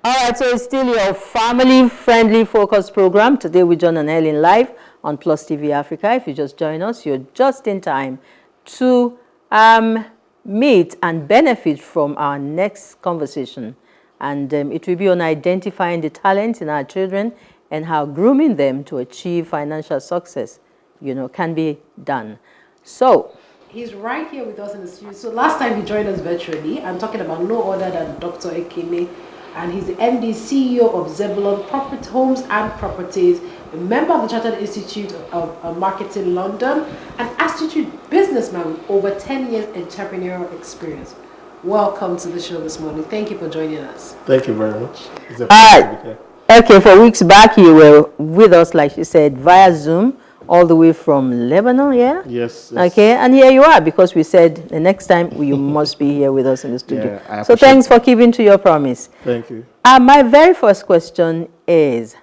All right, so it's still your family-friendly focus program. Today with John and Helen live on Plus TV Africa. If you just join us, you're just in time to meet and benefit from our next conversation. And it will be on identifying the talents in our children and how grooming them to achieve financial success, can be done. So, he's right here with us in the studio. So last time he joined us virtually, I'm talking about no other than Dr. Ekene, and he's the MD CEO of Zebulon Property Homes and Properties, a member of the Chartered Institute of Marketing London, an astute businessman with over 10 years entrepreneurial experience. Welcome to the show this morning. Thank you for joining us. Thank you very much. It's a pleasure to be here. Okay, for weeks back you were with us, like she said, via Zoom, all the way from Lebanon, yeah? Yes. Okay, and here you are, because we said the next time you must be here with us in the studio. Yeah, so thanks for keeping to your promise. Thank you. My very first question is,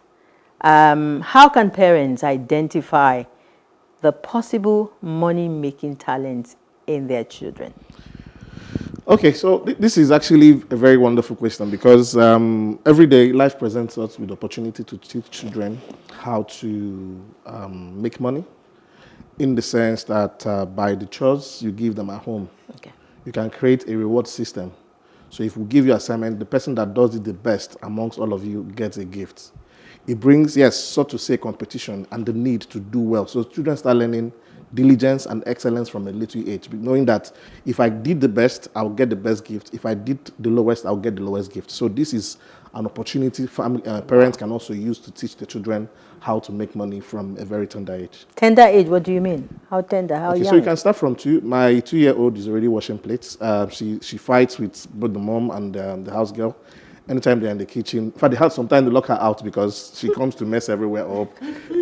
how can parents identify the possible money-making talents in their children? Okay, so this is actually a very wonderful question because every day life presents us with the opportunity to teach children how to make money, in the sense that by the chores you give them at home, you can create a reward system. So if we give you assignment, the person that does it the best amongst all of you gets a gift. It brings, yes, so to say, competition and the need to do well. So children start learning diligence and excellence from a little age, knowing that if I did the best, I'll get the best gift. If I did the lowest, I'll get the lowest gift. So this is an opportunity parents can also use to teach the children how to make money from a very tender age. Tender age, what do you mean? How tender, how young? So you can start from 2. My 2-year-old is already washing plates. She fights with both the mom and the house girl. Anytime they're in the kitchen, in fact, sometimes they lock her out because she comes to mess everywhere up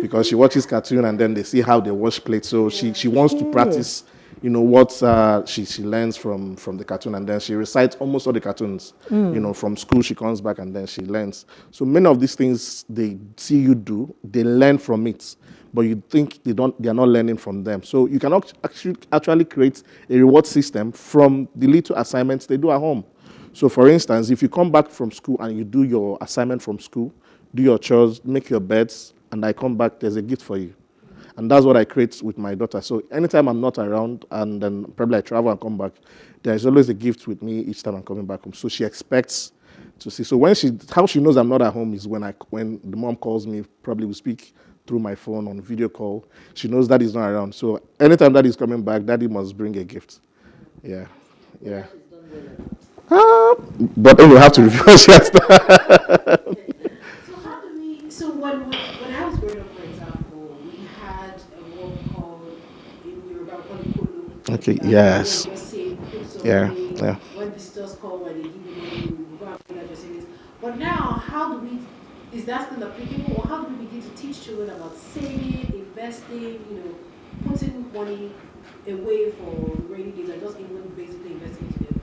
because she watches cartoon and then they see how they wash plates. So she wants to practice, what she learns from the cartoon, and then she recites almost all the cartoons. From school she comes back and then she learns. So many of these things they see you do, they learn from it, but you think they are not learning from them. So you can actually create a reward system from the little assignments they do at home. So, for instance, if you come back from school and you do your assignment from school, do your chores, make your beds, and I come back, there's a gift for you. And that's what I create with my daughter. So anytime I'm not around, and then probably I travel and come back, there's always a gift with me each time I'm coming back home. So she expects to see. So how she knows I'm not at home is when the mom calls me, probably we speak through my phone on video call. She knows Daddy's not around. So anytime Daddy's coming back, Daddy must bring a gift. Yeah. But then we have to review So how do we? So when I was growing up, for example, we had a word called in Yoruba called. Okay. Yes. Yeah. When visitors come, when they give you money, we go and put your savings. But now, how do we? Is that still applicable, or how do we begin to teach children about saving, investing? Putting money away for rainy days, and just even basically investing into their future?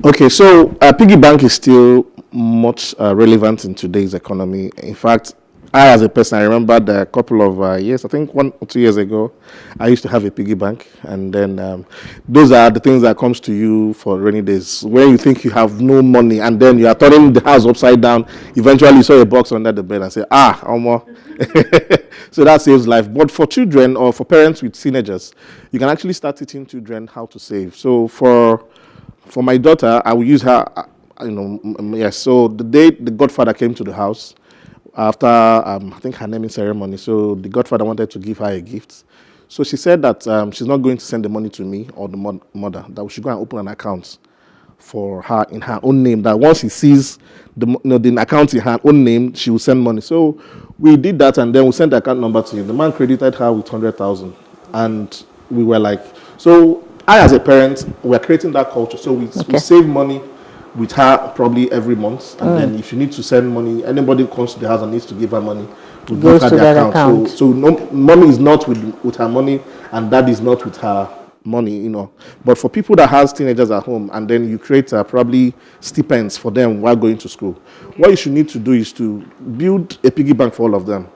Okay, so piggy bank is still much relevant in today's economy. In fact, I, as a person, I remember a couple of years, I think 1 or 2 years ago, I used to have a piggy bank, and then those are the things that comes to you for rainy days, where you think you have no money, and then you are turning the house upside down. Eventually, you saw a box under the bed and say, Omo. So that saves life. But for children or for parents with teenagers, you can actually start teaching children how to save. So for my daughter, I will use her, yes. So the day the godfather came to the house, after, I think her naming ceremony, so the godfather wanted to give her a gift. So she said that she's not going to send the money to me or the mother, that we should go and open an account for her in her own name, that once she sees the account in her own name, she will send money. So we did that, and then we sent the account number to him. The man credited her with 100,000, and we were like, so I, as a parent, we're creating that culture. So we save money with her probably every month. And then if you need to send money, anybody who comes to the house and needs to give her money, we give her the account. So mommy is not with her money, and dad is not with her money, But for people that has teenagers at home, and then you create probably stipends for them while going to school, what you should need to do is to build a piggy bank for all of them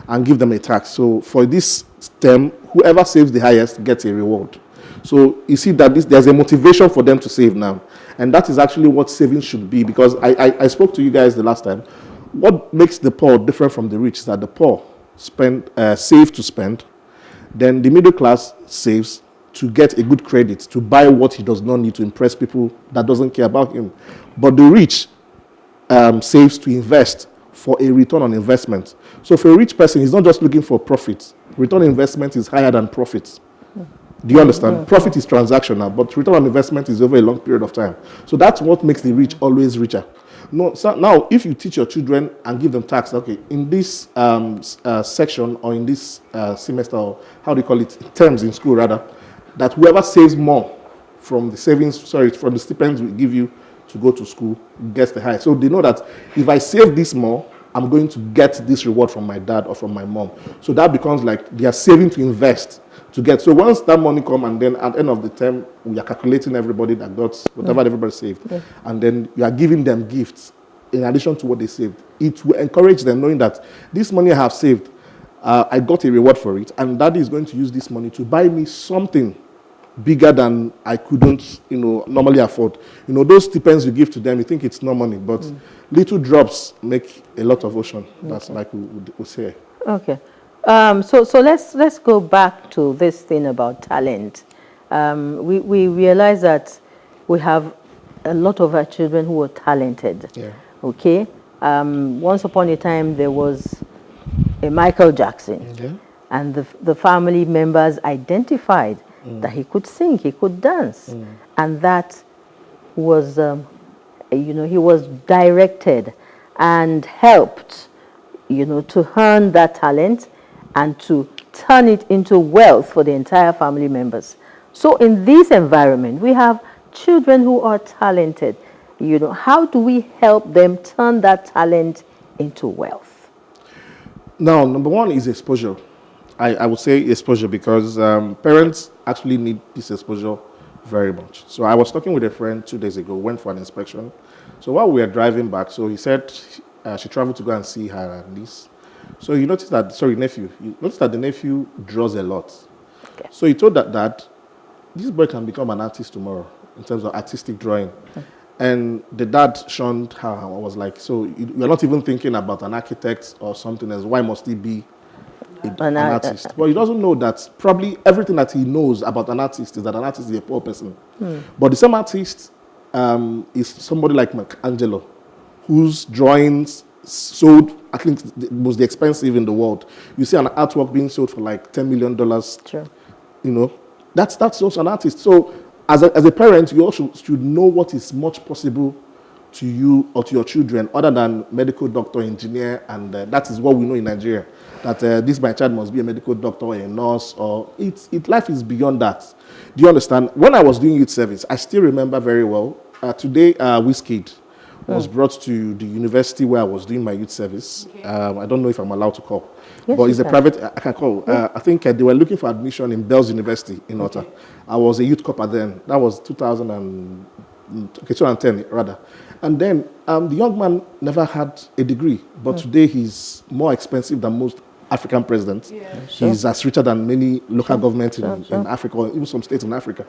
and give them a tax. So for this term, whoever saves the highest gets a reward. So you see that there's a motivation for them to save now. And that is actually what saving should be, because I spoke to you guys the last time. What makes the poor different from the rich is that the poor save to spend, then the middle class saves to get a good credit, to buy what he does not need, to impress people that doesn't care about him. But the rich saves to invest for a return on investment. So for a rich person, he's not just looking for profit. Return on investment is higher than profits. Do you understand? Profit is transactional, but return on investment is over a long period of time. So that's what makes the rich always richer. No, so now, if you teach your children and give them tax, okay, in this section or in this semester, or how do you call it, terms in school rather, that whoever saves more from the from the stipends we give you to go to school gets the highest. So they know that if I save this more, I'm going to get this reward from my dad or from my mom. So that becomes like they are saving to invest to get. So once that money comes, and then at the end of the term, we are calculating everybody that got whatever everybody saved. Yeah. And then you are giving them gifts in addition to what they saved. It will encourage them knowing that this money I have saved, I got a reward for it, and daddy is going to use this money to buy me something bigger than I couldn't, normally afford. Those stipends you give to them, you think it's no money, but little drops make a lot of ocean. That's like we say. Okay. So let's go back to this thing about talent. We realize that we have a lot of our children who are talented. Yeah. Okay. Once upon a time there was a Michael Jackson, and the family members identified that he could sing, he could dance, and that was, he was directed and helped, to hone that talent and to turn it into wealth for the entire family members. So in this environment, we have children who are talented. How do we help them turn that talent into wealth? Now, number one is exposure. I would say exposure, because parents actually need this exposure very much. So I was talking with a friend 2 days ago, went for an inspection. So while we were driving back, so he said she traveled to go and see her niece. So you noticed that, nephew. You noticed that the nephew draws a lot. Okay. So he told that dad, this boy can become an artist tomorrow in terms of artistic drawing. And the dad shunned her. I was like, so you're not even thinking about an architect or something else. Why must he be an artist? Well, he doesn't know that probably everything that he knows about an artist is that an artist is a poor person. But the same artist is somebody like Michelangelo, whose drawings sold, I think, was the expensive in the world. You see an artwork being sold for like $10 million. Sure. That's also an artist. So as a parent, you also should know what is much possible to you or to your children other than medical doctor, engineer, and that is what we know in Nigeria, that this my child must be a medical doctor or a nurse, or life is beyond that. Do you understand? When I was doing youth service, I still remember very well, today Wizkid was brought to the university where I was doing my youth service. I don't know if I'm allowed to call, but it's a private, I can call. I think they were looking for admission in Bells University in Otta. I was a youth corper then. That was 2010 rather. And then the young man never had a degree, but today he's more expensive than most African presidents. He's as richer than many local governments in Africa, or even some states in Africa,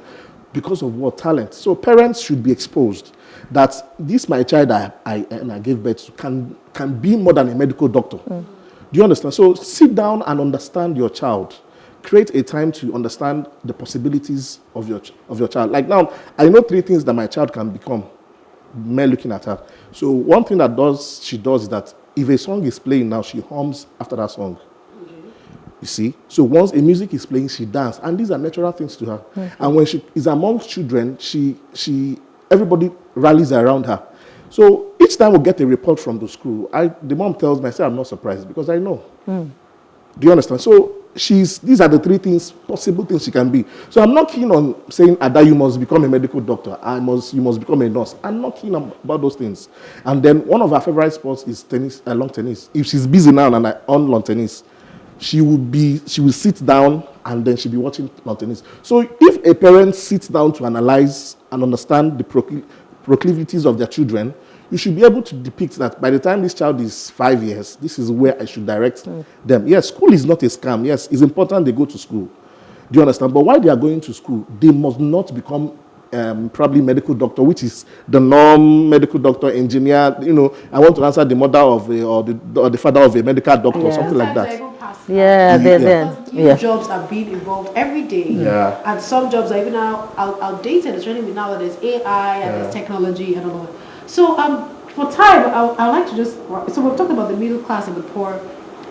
because of what? Talent. So parents should be exposed that this my child I gave birth to can be more than a medical doctor. Do you understand? So sit down and understand your child. Create a time to understand the possibilities of your child. Like now, I know 3 things that my child can become, mere looking at her. So one thing she does is that if a song is playing now, she hums after that song. You see? So once a music is playing, she dances. And these are natural things to her. And when she is amongst children, everybody rallies around her. So each time we get a report from the school, the mom tells me, I say, I'm not surprised because I know. Do you understand? So these are the 3 possible things she can be. So I'm not keen on saying, Ada, you must become a medical doctor. You must become a nurse. I'm not keen about those things. And then one of her favorite sports is tennis, lawn tennis. If she's busy now and on lawn tennis, she will sit down and then she'll be watching lawn tennis. So if a parent sits down to analyze and understand the proclivities of their children, you should be able to depict that by the time this child is 5 years, this is where I should direct them. Yes, school is not a scam. Yes, it's important they go to school. Do you understand? But while they are going to school, they must not become probably medical doctor, which is the norm, medical doctor, engineer. You know, I want to answer the mother of or the father of a medical doctor, or something like that. Yeah, because new jobs are being involved every day. Yeah. And some jobs are even now outdated, especially now that there's AI and there's technology and all that. So for time, I would like to just, so we've talked about the middle class and the poor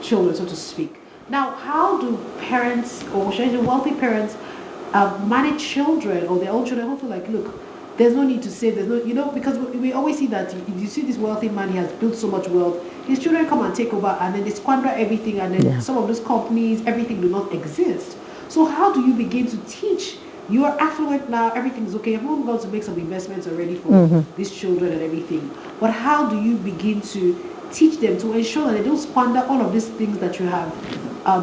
children, so to speak. Now, how do parents, or should I say wealthy parents, manage children or their own children who feel like, look, there's no need to save, there's no, you know, because we always see that if you see this wealthy man, he has built so much wealth, his children come and take over and then they squander everything, and then some of those companies, everything do not exist. So how do you begin to teach? You are affluent now, everything is okay, everyone wants to make some investments already for these children and everything. But how do you begin to teach them to ensure that they don't squander all of these things that you have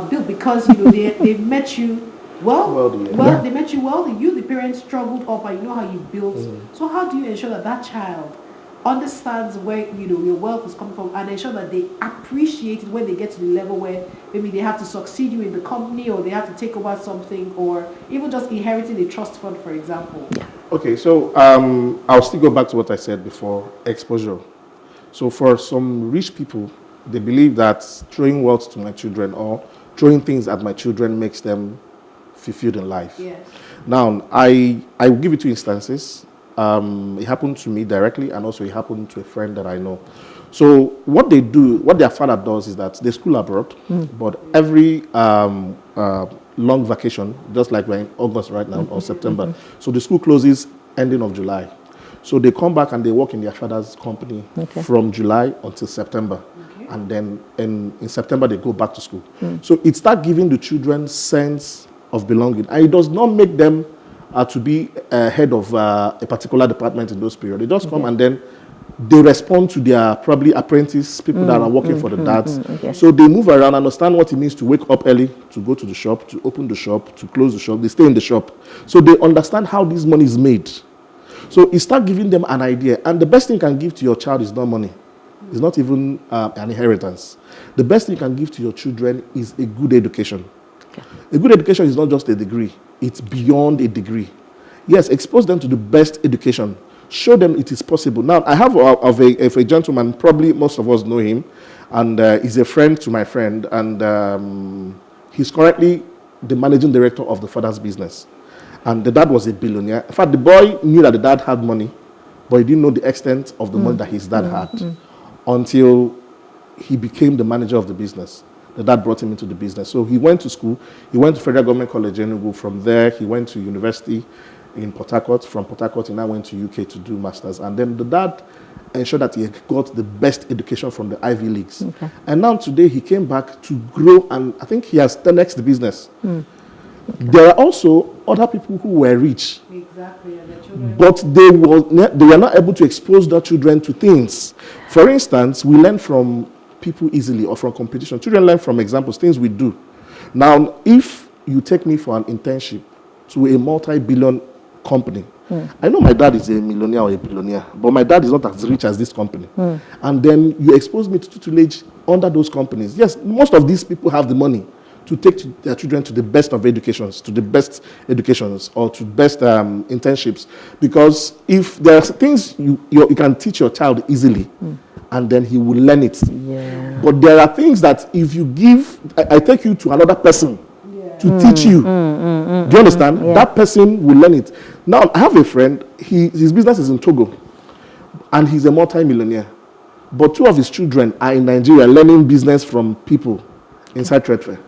built, because you know they met you they met you wealthy. You, the parents, struggled up, and you know how you built. So how do you ensure that that child understands where your wealth is coming from, and ensure that they appreciate it when they get to the level where maybe they have to succeed you in the company, or they have to take over something, or even just inheriting a trust fund, for example? Okay, so I'll still go back to what I said before, exposure. So for some rich people, they believe that throwing wealth to my children or throwing things at my children makes them fulfilled in life. Yes. Now, I will give you two instances. It happened to me directly, and also it happened to a friend that I know. So what they do, what their father does is that they school abroad, but every long vacation, just like we're in August right now or September, so the school closes ending of July. So they come back and they work in their father's company from July until September. And then in September, they go back to school. So it starts giving the children sense of belonging. And it does not make them to be head of a particular department in those periods. They just come and then they respond to their probably apprentice, people that are working for the dads. So they move around, understand what it means to wake up early, to go to the shop, to open the shop, to close the shop. They stay in the shop. So they understand how this money is made. So it starts giving them an idea. And the best thing you can give to your child is not money. It's not even an inheritance. The best thing you can give to your children is a good education. A good education is not just a degree. It's beyond a degree. Yes, expose them to the best education. Show them it is possible. Now, I have of a gentleman, probably most of us know him, and he's a friend to my friend, and he's currently the managing director of the father's business. And the dad was a billionaire. In fact, the boy knew that the dad had money, but he didn't know the extent of the money that his dad had until he became the manager of the business. The dad brought him into the business. So he went to school. He went to Federal Government College in Enugu. From there, he went to university in Port Harcourt. From Port Harcourt, he now went to UK to do masters. And then the dad ensured that he got the best education from the Ivy Leagues. And now today, he came back to grow, and I think he has 10x the business. There are also other people who were rich, but they were not able to expose their children to things. For instance, we learn from people easily, or from competition. Children learn from examples, things we do. Now, if you take me for an internship to a multi-billion company, I know my dad is a millionaire or a billionaire, but my dad is not as rich as this company. And then you expose me to tutelage under those companies. Yes, most of these people have the money to take their children to the best of educations, to the best educations, or to best internships. Because if there are things you can teach your child easily, and then he will learn it. But there are things that if you give, I take you to another person to teach you. Do you understand? That person will learn it. Now, I have a friend, his business is in Togo, and he's a multi-millionaire. But two of his children are in Nigeria learning business from people inside trade fair.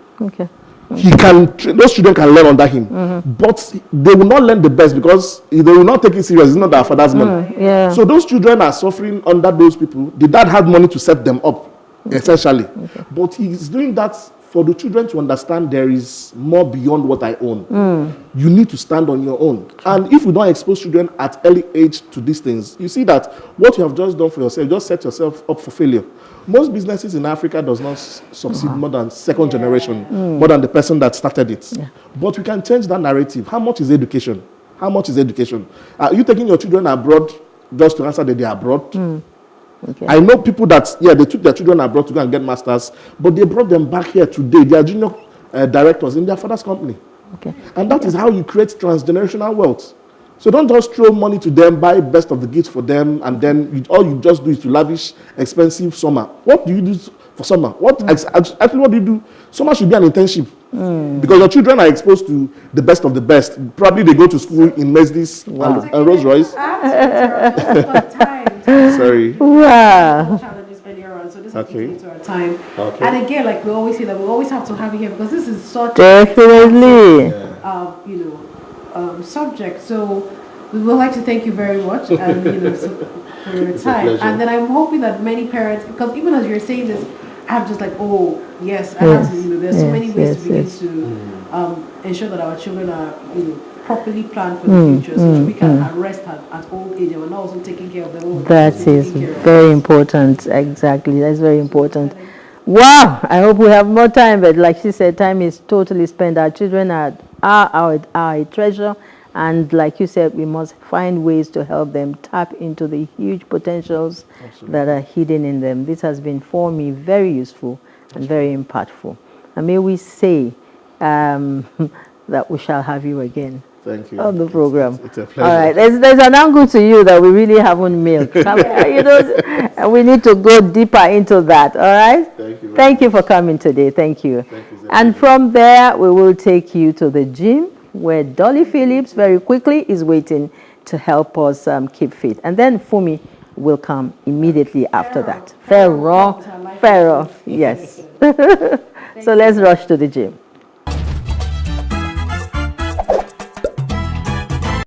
Those children can learn under him, but they will not learn the best because they will not take it serious. It's not their father's money. So those children are suffering under those people. The dad had money to set them up, essentially. But he's doing that for the children to understand there is more beyond what I own. You need to stand on your own. And if you don't expose children at early age to these things, you see that what you have just done for yourself, just set yourself up for failure. Most businesses in Africa does not succeed more than second generation, more than the person that started it. But we can change that narrative. How much is education? How much is education? Are you taking your children abroad just to answer that they are abroad? I know people that, they took their children abroad to go and get masters, but they brought them back here today. They are junior directors in their father's company. Okay. And that is how you create transgenerational wealth. So don't just throw money to them, buy best of the gifts for them, and then all you just do is to lavish expensive summer. What do you do for summer? Actually, what do you do? Summer should be an internship. Because your children are exposed to the best of the best. Probably they go to school in Mercedes and Rolls Royce. Sorry. Wow. Challenges earlier on, so this is into our time. And again, like we always say that we always have to have you here because this is such definitely subject. So we would like to thank you very much and for your time. And then I'm hoping that many parents, because even as you're saying this, I'm just like, oh yes, I have to. There's so many ways to begin to ensure that our children are properly planned for the future, so that we can rest at old age and we're not also taking care of them. That is very important. Exactly, that's very important. Wow, I hope we have more time, but like she said, time is totally spent. Our children are a treasure, and like you said, we must find ways to help them tap into the huge potentials that are hidden in them. This has been for me very useful and very impactful. And may we say that we shall have you again. Thank you. On the program. It's a pleasure. All right, there's an angle to you that we really haven't milked. And we need to go deeper into that. All right. Thank you for coming today. Thank you. And from there, we will take you to the gym where Dolly Phillips very quickly is waiting to help us keep fit. And then Fumi will come immediately after that. Pharaoh, yes. So let's rush to the gym.